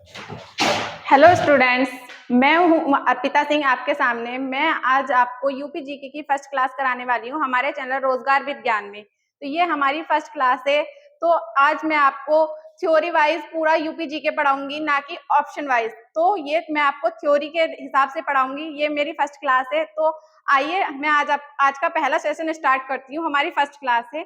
Hello students, मैं हूं अर्पिता सिंह आपके सामने। मैं आज आपको यूपी जीके की फर्स्ट क्लास कराने वाली हूं हमारे चैनल रोजगार विज्ञान में। तो ये हमारी फर्स्ट क्लास है। तो आज मैं आपको थ्योरी वाइज पूरा यूपी जीके पढ़ाऊंगी, ना कि ऑप्शन वाइज। तो ये मैं आपको थ्योरी के हिसाब से पढ़ाऊंगी। ये मेरी फर्स्ट क्लास है। तो आइए मैं आज का पहला सेशन स्टार्ट करती हूँ। हमारी फर्स्ट क्लास है।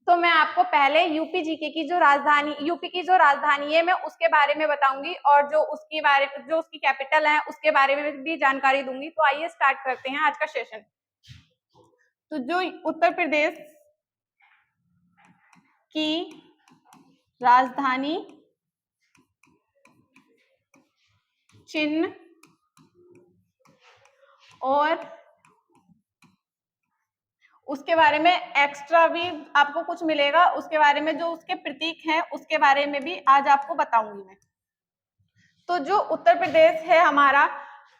तो मैं आपको पहले यूपी की जो राजधानी है मैं उसके बारे में बताऊंगी, और जो उसकी कैपिटल है उसके बारे में भी जानकारी दूंगी। तो आइए स्टार्ट करते हैं आज का सेशन। तो जो उत्तर प्रदेश की राजधानी चिन्ह और उसके बारे में एक्स्ट्रा भी आपको कुछ मिलेगा, उसके बारे में जो उसके प्रतीक हैं उसके बारे में भी आज आपको बताऊंगी मैं। तो जो उत्तर प्रदेश है हमारा,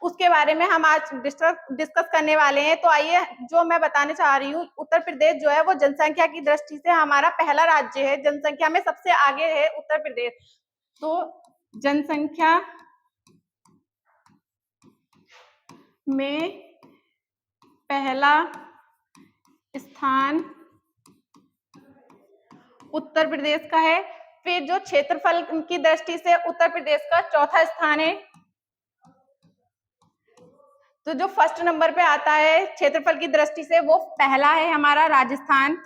उसके बारे में हम आज डिस्कस करने वाले हैं। तो आइए, जो मैं बताने चाह रही हूँ, उत्तर प्रदेश जो है वो जनसंख्या की दृष्टि से हमारा पहला राज्य है। जनसंख्या में सबसे आगे है उत्तर प्रदेश। तो जनसंख्या में पहला स्थान उत्तर प्रदेश का है। फिर जो क्षेत्रफल की दृष्टि से उत्तर प्रदेश का चौथा स्थान है। तो जो फर्स्ट नंबर पे आता है क्षेत्रफल की दृष्टि से, वो पहला है हमारा राजस्थान।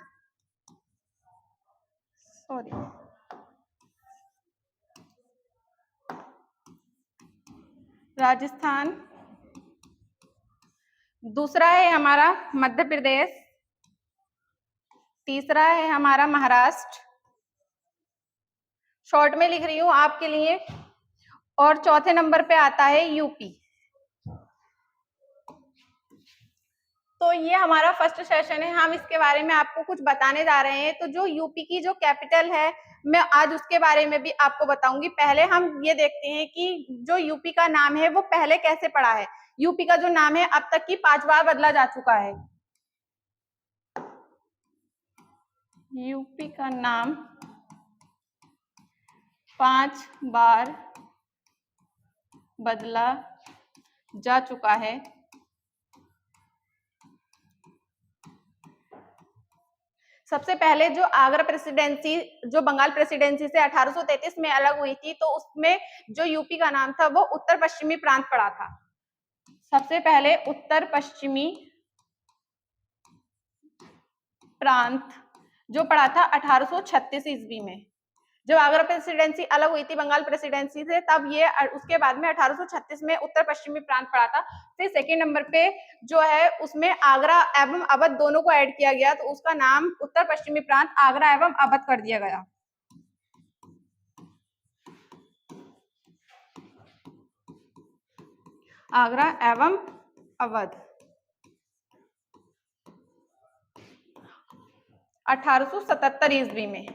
राजस्थान। दूसरा है हमारा मध्य प्रदेश। तीसरा है हमारा महाराष्ट्र, शॉर्ट में लिख रही हूं आपके लिए। और चौथे नंबर पे आता है यूपी। तो ये हमारा फर्स्ट सेशन है। हम इसके बारे में आपको कुछ बताने जा रहे हैं। तो जो यूपी की जो कैपिटल है, मैं आज उसके बारे में भी आपको बताऊंगी। पहले हम ये देखते हैं कि जो यूपी का नाम है वो पहले कैसे पड़ा है। यूपी का जो नाम है अब तक की 5 बार बदला जा चुका है। यूपी का नाम 5 बार बदला जा चुका है। सबसे पहले जो आगरा प्रेसिडेंसी, जो बंगाल प्रेसिडेंसी से 1833 में अलग हुई थी, तो उसमें जो यूपी का नाम था वो उत्तर पश्चिमी प्रांत पड़ा था। सबसे पहले उत्तर पश्चिमी प्रांत जो पड़ा था 1836 ईस्वी में। जब आगरा प्रेसिडेंसी अलग हुई थी बंगाल प्रेसिडेंसी से, तब ये उसके बाद में 1836 में उत्तर पश्चिमी प्रांत पड़ा था। फिर सेकेंड नंबर पे जो है उसमें आगरा एवं अवध दोनों को ऐड किया गया, तो उसका नाम उत्तर पश्चिमी प्रांत आगरा एवं अवध कर दिया गया। आगरा एवं अवध 1877 ईस्वी में।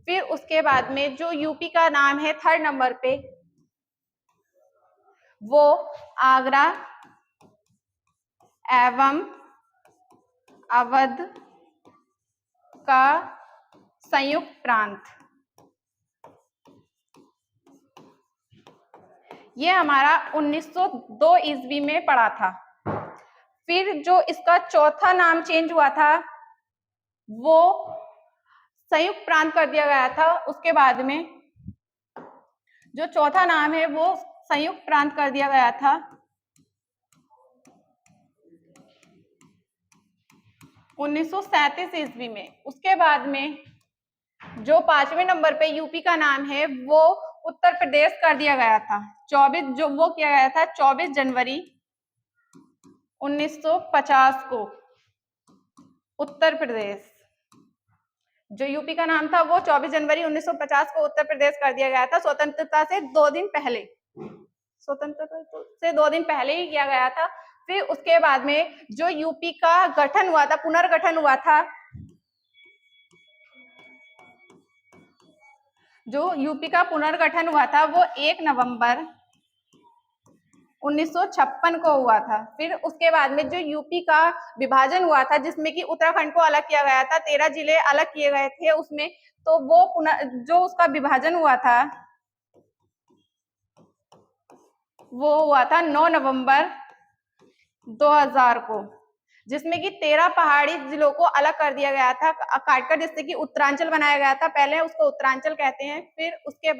फिर उसके बाद में जो यूपी का नाम है थर्ड नंबर पे, वो आगरा एवं अवध का संयुक्त प्रांत। ये हमारा 1902 ईस्वी में पड़ा था। फिर जो इसका चौथा नाम चेंज हुआ था वो संयुक्त प्रांत कर दिया गया था। उसके बाद में जो चौथा नाम है वो संयुक्त प्रांत कर दिया गया था 1937 ईस्वी में। उसके बाद में जो 5वें नंबर पे यूपी का नाम है वो उत्तर प्रदेश कर दिया गया था। 24 जनवरी 1950 को उत्तर प्रदेश, जो यूपी का नाम था वो 24 जनवरी 1950 को उत्तर प्रदेश कर दिया गया था। स्वतंत्रता से 2 दिन पहले ही किया गया था। फिर उसके बाद में जो यूपी का गठन हुआ था, पुनर्गठन हुआ था, जो यूपी का पुनर्गठन हुआ था वो 1 नवंबर 1956 को हुआ था। फिर उसके बाद में जो यूपी का विभाजन हुआ था, जिसमें कि उत्तराखंड को अलग किया गया था, 13 जिले अलग किए गए थे उसमें, तो वो जो उसका विभाजन हुआ था वो हुआ था 9 नवंबर 2000 को, जिसमें कि 13 पहाड़ी जिलों को अलग कर दिया गया था काटकर, जिससे कि उत्तरांचल बनाया गया था। पहले उसको उत्तरांचल कहते हैं, फिर उसके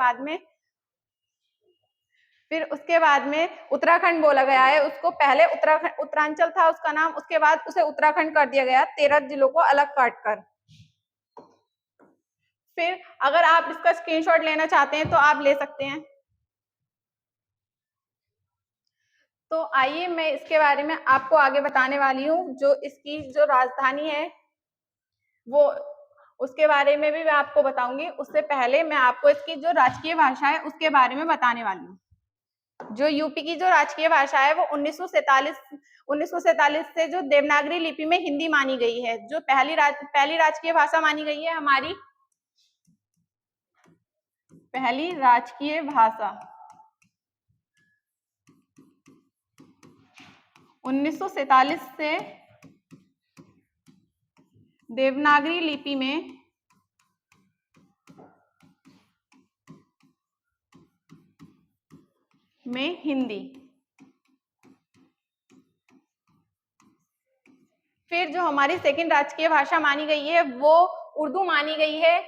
बाद में उत्तराखंड बोला गया है उसको। पहले उत्तरांचल था उसका नाम, उसके बाद उसे उत्तराखंड कर दिया गया 13 जिलों को अलग काटकर। फिर अगर आप इसका स्क्रीनशॉट लेना चाहते हैं तो आप ले सकते हैं। तो आइए मैं इसके बारे में आपको आगे बताने वाली हूँ। जो इसकी जो राजधानी है वो, उसके बारे में भी मैं आपको बताऊंगी। उससे पहले मैं आपको इसकी जो राजकीय भाषा है उसके बारे में बताने वाली हूँ। जो यूपी की जो राजकीय भाषा है वो 1947 से जो देवनागरी लिपि में हिंदी मानी गई है। जो पहली राजकीय भाषा मानी गई है हमारी, पहली राजकीय भाषा 1947 से देवनागरी लिपि में हिंदी। फिर जो हमारी सेकंड राजकीय भाषा मानी गई है वो उर्दू मानी गई है।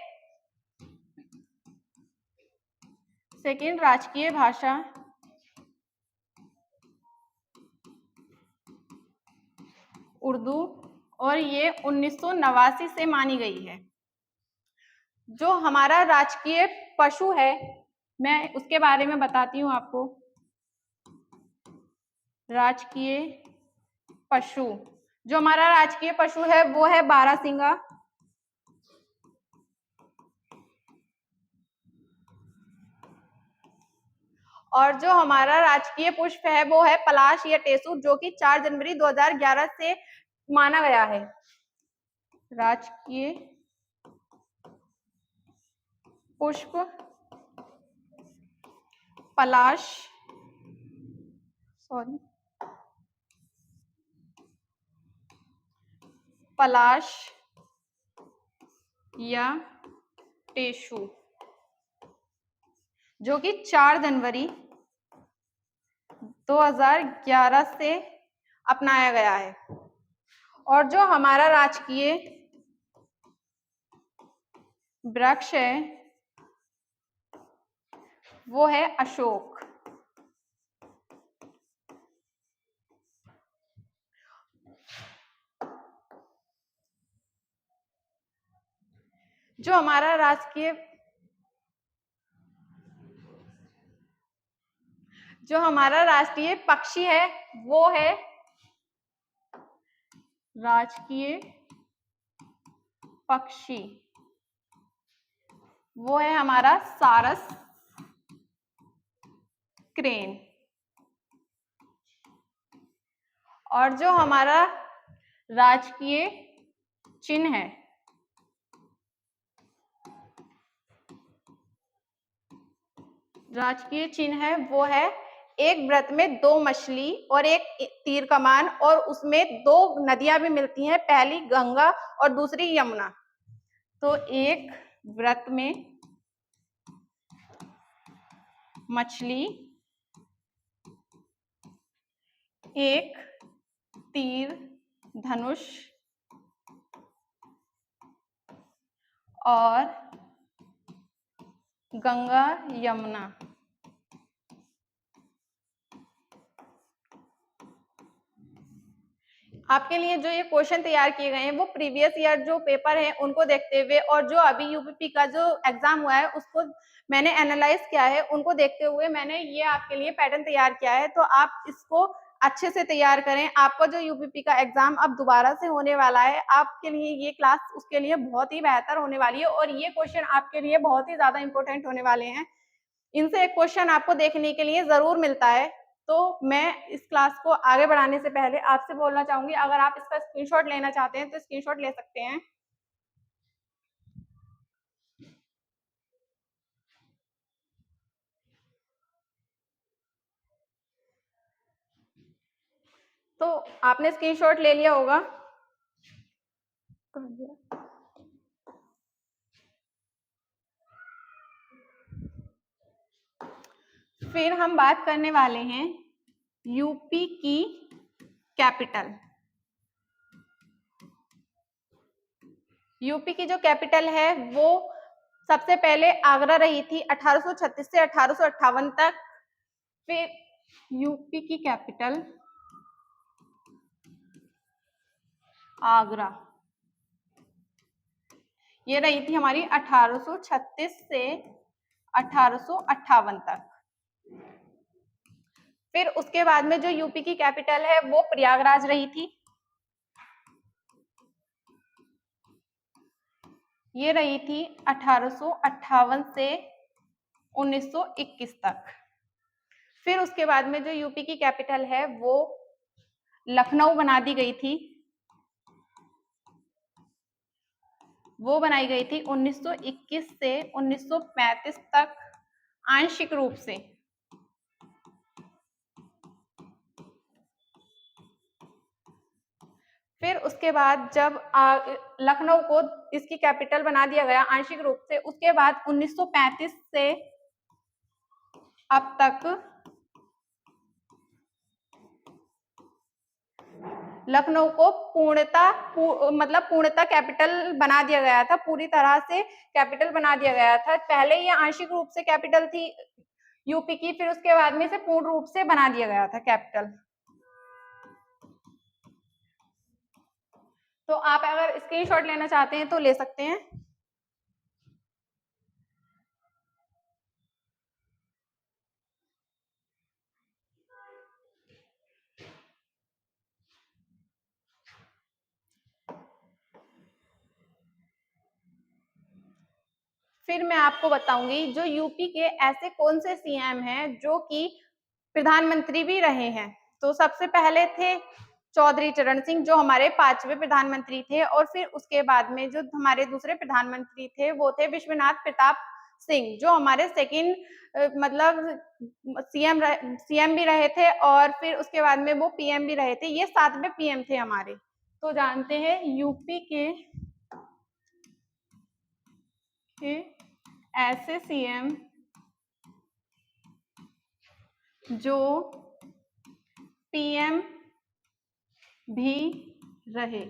सेकंड राजकीय भाषा उर्दू, और ये 1989 से मानी गई है। जो हमारा राजकीय पशु है मैं उसके बारे में बताती हूँ आपको। राजकीय पशु, जो हमारा राजकीय पशु है वो है बारहसिंगा। और जो हमारा राजकीय पुष्प है वो है पलाश या टेसु, जो कि 4 जनवरी 2011 से माना गया है। राजकीय पुष्प पलाश, पलाश या टेसु, जो कि 4 जनवरी 2011 से अपनाया गया है। और जो हमारा राजकीय वृक्ष है वो है अशोक। जो हमारा राष्ट्रीय पक्षी है वो है राजकीय पक्षी, वो है हमारा सारस क्रेन। और जो हमारा राजकीय चिन्ह है वो है एक व्रत में 2 मछली और एक तीर कमान, और उसमें 2 नदियां भी मिलती हैं, पहली गंगा और दूसरी यमुना। तो एक व्रत में मछली, एक तीर धनुष और गंगा यमुना। आपके लिए जो ये क्वेश्चन तैयार किए गए हैं वो प्रीवियस ईयर जो पेपर है उनको देखते हुए, और जो अभी यूपीपी का जो एग्जाम हुआ है उसको मैंने एनालाइज किया है, उनको देखते हुए मैंने ये आपके लिए पैटर्न तैयार किया है। तो आप इसको अच्छे से तैयार करें। आपका जो यूपीपी का एग्जाम अब दोबारा से होने वाला है, आपके लिए ये क्लास उसके लिए बहुत ही बेहतर होने वाली है, और ये क्वेश्चन आपके लिए बहुत ही ज्यादा इंपॉर्टेंट होने वाले हैं। इनसे एक क्वेश्चन आपको देखने के लिए जरूर मिलता है। तो मैं इस क्लास को आगे बढ़ाने से पहले आपसे बोलना चाहूंगी, अगर आप इसका स्क्रीनशॉट लेना चाहते हैं तो स्क्रीनशॉट ले सकते हैं। तो आपने स्क्रीनशॉट ले लिया होगा। फिर हम बात करने वाले हैं यूपी की कैपिटल। यूपी की जो कैपिटल है वो सबसे पहले आगरा रही थी 1836 से 1858 तक। फिर यूपी की कैपिटल आगरा, ये रही थी हमारी 1836 से 1858 तक। फिर उसके बाद में जो यूपी की कैपिटल है वो प्रयागराज रही थी, ये रही थी 1858 से 1921 तक। फिर उसके बाद में जो यूपी की कैपिटल है वो लखनऊ बना दी गई थी, वो बनाई गई थी 1921 से 1935 तक आंशिक रूप से। फिर उसके बाद जब लखनऊ को इसकी कैपिटल बना दिया गया आंशिक रूप से, उसके बाद 1935 से अब तक लखनऊ को पूर्णतः कैपिटल बना दिया गया था, पूरी तरह से कैपिटल बना दिया गया था। पहले ये आंशिक रूप से कैपिटल थी यूपी की, फिर उसके बाद में इसे पूर्ण रूप से बना दिया गया था कैपिटल। तो आप अगर स्क्रीनशॉट लेना चाहते हैं तो ले सकते हैं। फिर मैं आपको बताऊंगी जो यूपी के ऐसे कौन से सीएम हैं जो कि प्रधानमंत्री भी रहे हैं। तो सबसे पहले थे चौधरी चरण सिंह, जो हमारे 5वें प्रधानमंत्री थे, और फिर उसके बाद में जो हमारे दूसरे प्रधानमंत्री थे वो थे विश्वनाथ प्रताप सिंह, जो हमारे सेकंड सीएम भी रहे थे, और फिर उसके बाद में वो पीएम भी रहे थे। ये 7वें पीएम थे हमारे। तो जानते हैं यूपी के ऐसे सीएम जो पीएम भी रहे।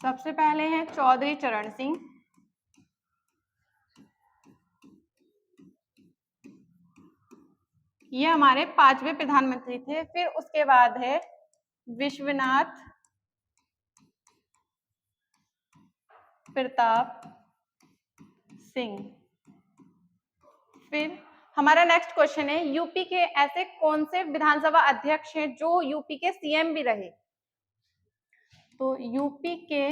सबसे पहले हैं चौधरी चरण सिंह, ये हमारे 5वें प्रधानमंत्री थे। फिर उसके बाद है विश्वनाथ प्रताप सिंह। फिर हमारा नेक्स्ट क्वेश्चन है यूपी के ऐसे कौन से विधानसभा अध्यक्ष हैं जो यूपी के सीएम भी रहे। तो यूपी के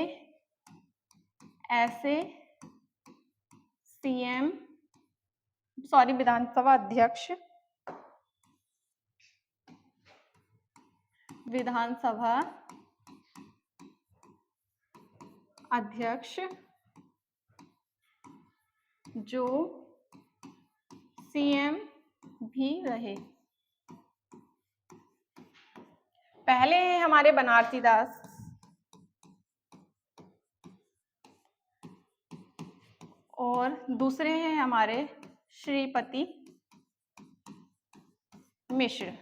ऐसे विधानसभा अध्यक्ष जो सीएम भी रहे। पहले हैं हमारे बनारसी दास, और दूसरे हैं हमारे श्रीपति मिश्र।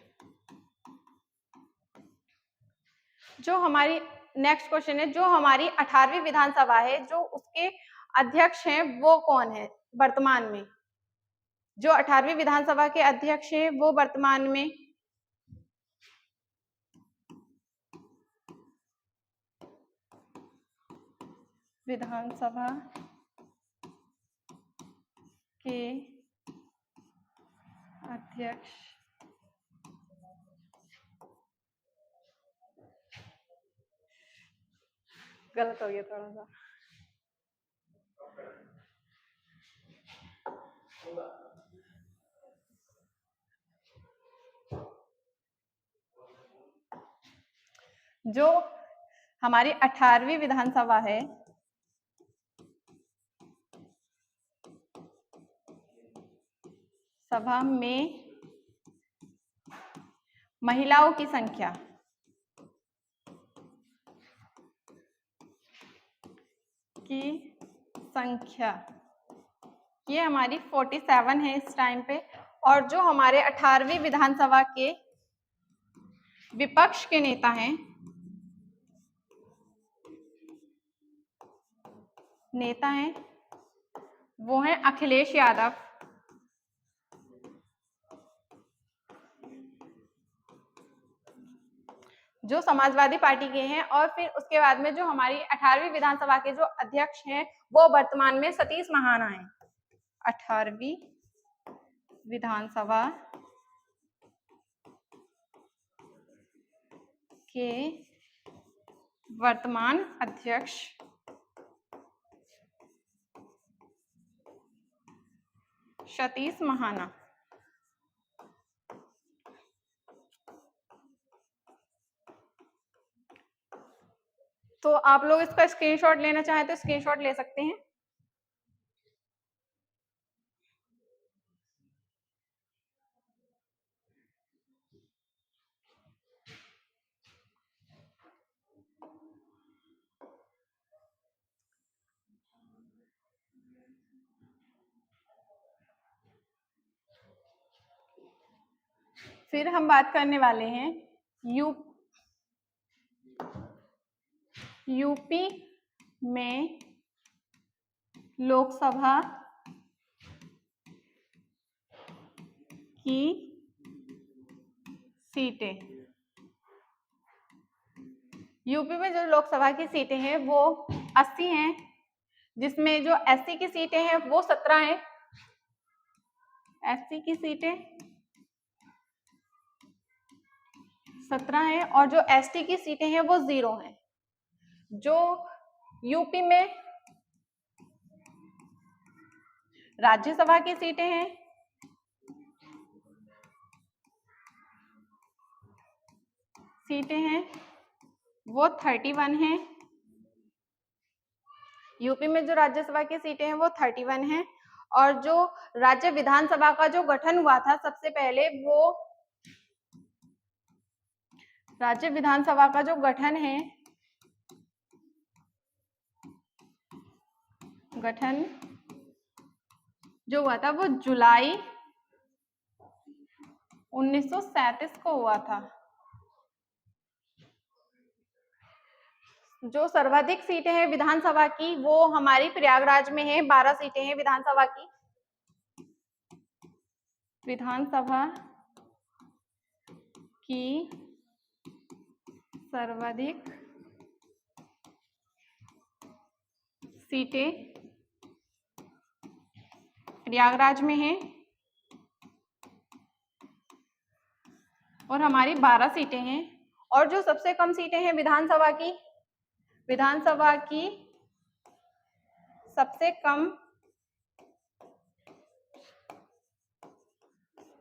जो हमारी नेक्स्ट क्वेश्चन है, जो हमारी 18वीं विधानसभा है, जो उसके अध्यक्ष हैं वो कौन है वर्तमान में। जो 18वीं विधानसभा के अध्यक्ष हैं वो वर्तमान में विधानसभा के अध्यक्ष गलत हो गया थोड़ा सा। जो हमारी 18वीं विधानसभा है, सभा में महिलाओं की संख्या ये हमारी 47 है इस टाइम पे। और जो हमारे 18वीं विधानसभा के विपक्ष के नेता हैं, वो हैं अखिलेश यादव, जो समाजवादी पार्टी के हैं। और फिर उसके बाद में जो हमारी 18वीं विधानसभा के जो अध्यक्ष हैं वो वर्तमान में सतीश महाना हैं। 18वीं विधानसभा के वर्तमान अध्यक्ष सतीश महाना। तो आप लोग इसका स्क्रीनशॉट लेना चाहें तो स्क्रीनशॉट ले सकते हैं। फिर हम बात करने वाले हैं यूपी में लोकसभा की सीटें। यूपी में जो लोकसभा की सीटें हैं वो 80 हैं, जिसमें जो एससी की सीटें हैं वो 17 हैं। एससी की सीटें 17 हैं और जो एसटी की सीटें हैं वो 0 हैं। जो यूपी में राज्यसभा की सीटें हैं वो 31 हैं। यूपी में जो राज्यसभा की सीटें हैं वो 31 हैं। और जो राज्य विधानसभा का जो गठन हुआ था सबसे पहले, वो राज्य विधानसभा का जो गठन जो हुआ था वो जुलाई 1937 को हुआ था। जो सर्वाधिक सीटें हैं विधानसभा की वो हमारी प्रयागराज में है। 12 सीटें हैं विधानसभा की। सर्वाधिक सीटें प्रयागराज में हैं और हमारी 12 सीटें हैं। और जो सबसे कम सीटें हैं विधानसभा की सबसे कम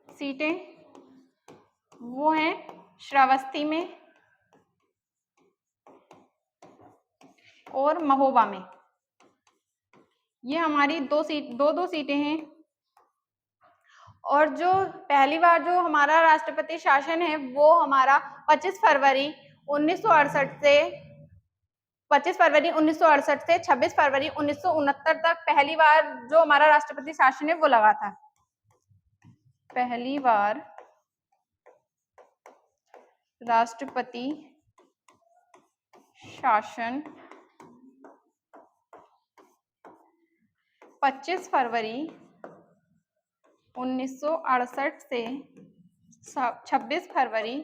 सीटें वो हैं श्रावस्ती में और महोबा में। ये हमारी दो सीटें हैं। और जो पहली बार जो हमारा राष्ट्रपति शासन है वो हमारा 25 फरवरी 1968 से 26 फरवरी 1969 तक पहली बार जो हमारा राष्ट्रपति शासन है वो लगा था। पहली बार राष्ट्रपति शासन 25 फरवरी 1968 से 26 फरवरी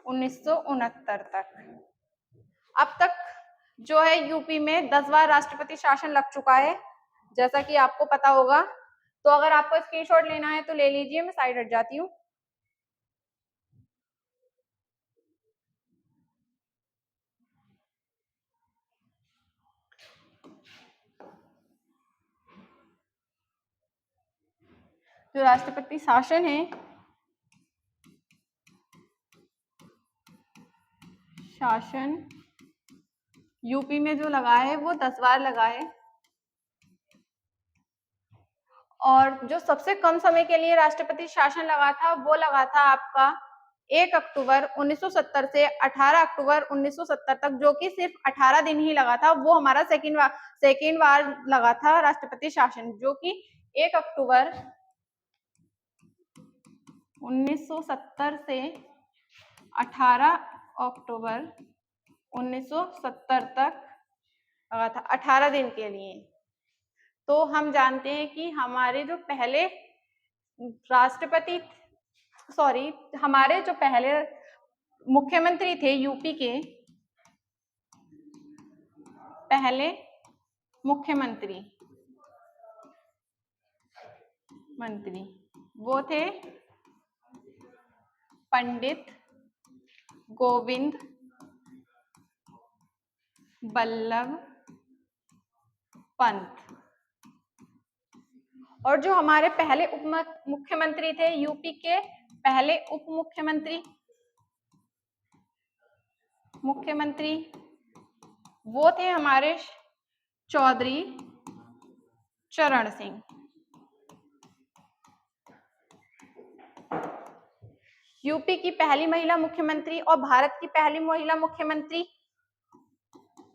1969 तक। अब तक जो है यूपी में 10 बार राष्ट्रपति शासन लग चुका है, जैसा कि आपको पता होगा। तो अगर आपको स्क्रीनशॉट लेना है तो ले लीजिए, मैं साइड हट जाती हूँ। जो राष्ट्रपति शासन है यूपी में जो लगा है वो 10 बार लगा है। और जो सबसे कम समय के लिए राष्ट्रपति शासन लगा था वो लगा था आपका 1 अक्टूबर 1970 से 18 अक्टूबर 1970 तक, जो कि सिर्फ 18 दिन ही लगा था। वो हमारा सेकेंड बार लगा था राष्ट्रपति शासन, जो कि 1 अक्टूबर 1970 से 18 अक्टूबर 1970 तक लगा था, 18 दिन के लिए। तो हम जानते हैं कि हमारे जो पहले राष्ट्रपति, सॉरी, हमारे जो पहले मुख्यमंत्री थे यूपी के, पहले मुख्यमंत्री वो थे पंडित गोविंद बल्लभ पंत। और जो हमारे पहले उप मुख्यमंत्री थे यूपी के, पहले उप मुख्यमंत्री वो थे हमारे चौधरी चरण सिंह। यूपी की पहली महिला मुख्यमंत्री और भारत की पहली महिला मुख्यमंत्री,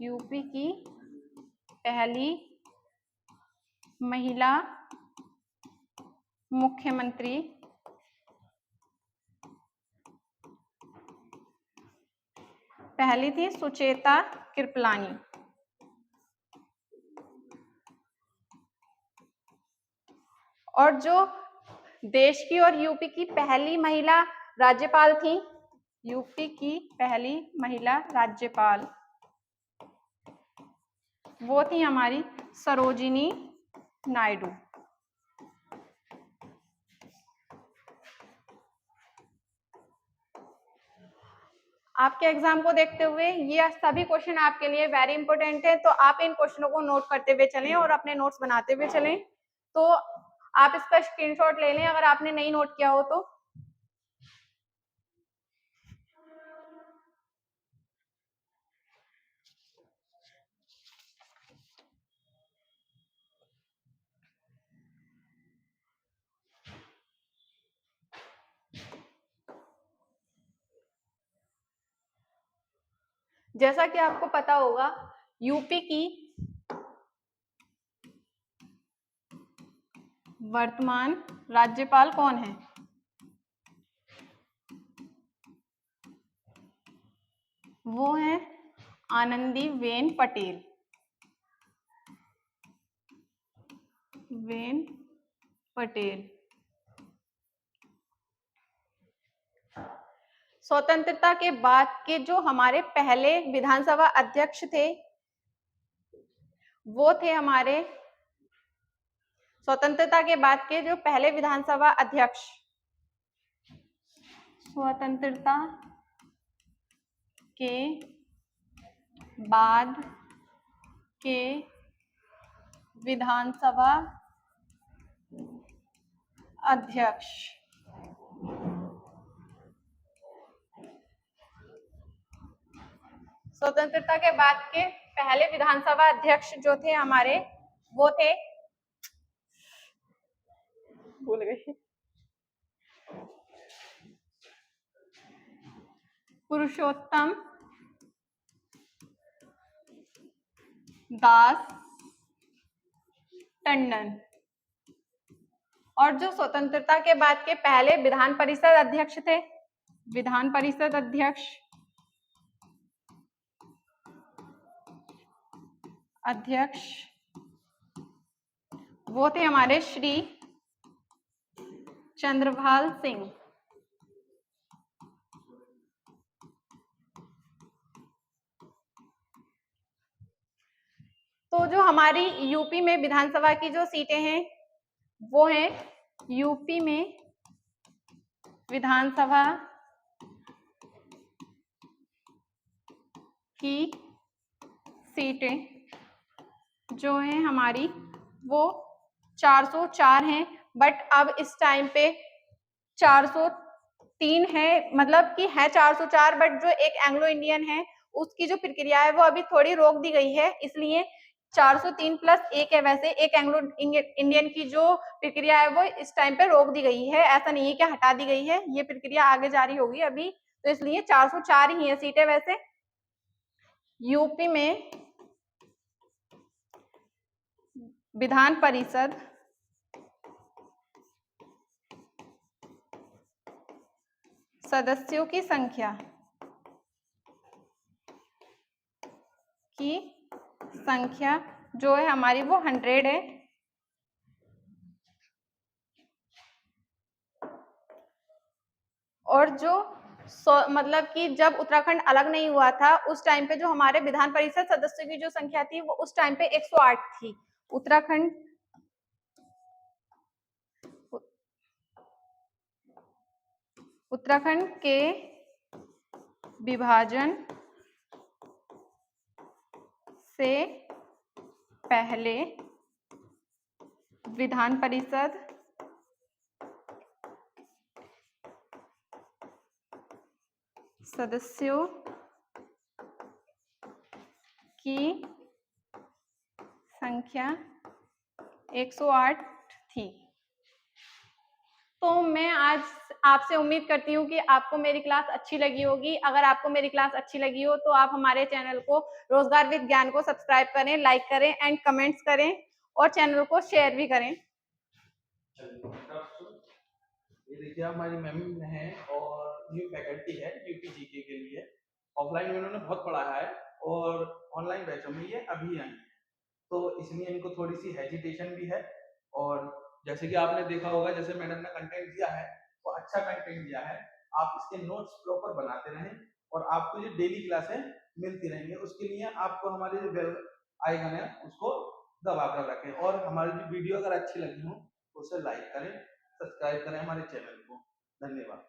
यूपी की पहली महिला मुख्यमंत्री पहली थी सुचेता कृपलानी। और जो देश की और यूपी की पहली महिला राज्यपाल थी, यूपी की पहली महिला राज्यपाल वो थी हमारी सरोजिनी नायडू। आपके एग्जाम को देखते हुए ये सभी क्वेश्चन आपके लिए वेरी इंपॉर्टेंट है, तो आप इन क्वेश्चनों को नोट करते हुए चलें और अपने नोट्स बनाते हुए चलें। तो आप इसका स्क्रीनशॉट ले लें अगर आपने नहीं नोट किया हो तो। जैसा कि आपको पता होगा, यूपी की वर्तमान राज्यपाल कौन है? वो है आनंदीबेन पटेल। स्वतंत्रता के बाद के जो हमारे पहले विधानसभा अध्यक्ष थे वो थे हमारे, स्वतंत्रता के बाद के जो पहले विधानसभा अध्यक्ष, स्वतंत्रता के बाद के विधानसभा अध्यक्ष स्वतंत्रता के बाद के पहले विधानसभा अध्यक्ष जो थे हमारे, वो थे, भूल गई, पुरुषोत्तम दास टंडन। और जो स्वतंत्रता के बाद के पहले विधान परिषद अध्यक्ष थे, विधान परिषद अध्यक्ष वो थे हमारे श्री चंद्रभाल सिंह। तो जो हमारी यूपी में विधानसभा की जो सीटें हैं वो हैं, यूपी में विधानसभा की सीटें जो हैं हमारी वो 404 हैं, बट अब इस टाइम पे 403 है, मतलब कि है 404, बट जो एक एंग्लो इंडियन है उसकी जो प्रक्रिया है वो अभी थोड़ी रोक दी गई है, इसलिए 403 प्लस 1 है। वैसे एक एंग्लो इंडियन की जो प्रक्रिया है वो इस टाइम पे रोक दी गई है, ऐसा नहीं है कि हटा दी गई है, ये प्रक्रिया आगे जारी होगी अभी, तो इसलिए 404 ही है सीटें। वैसे यूपी में विधान परिषद सदस्यों की संख्या जो है हमारी वो 100 है। और जो मतलब कि जब उत्तराखंड अलग नहीं हुआ था उस टाइम पे जो हमारे विधान परिषद सदस्यों की जो संख्या थी वो उस टाइम पे 108 थी। उत्तराखंड के विभाजन से पहले विधान परिषद सदस्यों की संख्या 108 थी। तो मैं आज आपसे उम्मीद करती हूँ कि आपको मेरी क्लास अच्छी लगी होगी। अगर आपको मेरी क्लास अच्छी लगी हो तो आप हमारे चैनल को रोजगार विद ज्ञान को सब्सक्राइब करें, लाइक करें एंड कमेंट्स करें और चैनल को शेयर भी करें। ये देखिए हमारी मैम है और न्यू फैकल्टी है यूपीजीके के लिए। ऑफलाइन में उन्होंने बहुत पढ़ाया है और ऑनलाइन बैचों में ये अभी आई है, तो इसलिए इनको थोड़ी सी हेजिटेशन भी है। और जैसे कि आपने देखा होगा, जैसे मैडम ने कंटेंट दिया है वो अच्छा कंटेंट दिया है। आप इसके नोट्स प्रॉपर बनाते रहें और आपको जो डेली क्लासें मिलती रहेंगी, उसके लिए आपको हमारे जो बेल आइकन है उसको दबा कर रखें। और हमारी जो वीडियो अगर अच्छी लगी हो तो उसे लाइक करें, सब्सक्राइब करें हमारे चैनल को। धन्यवाद।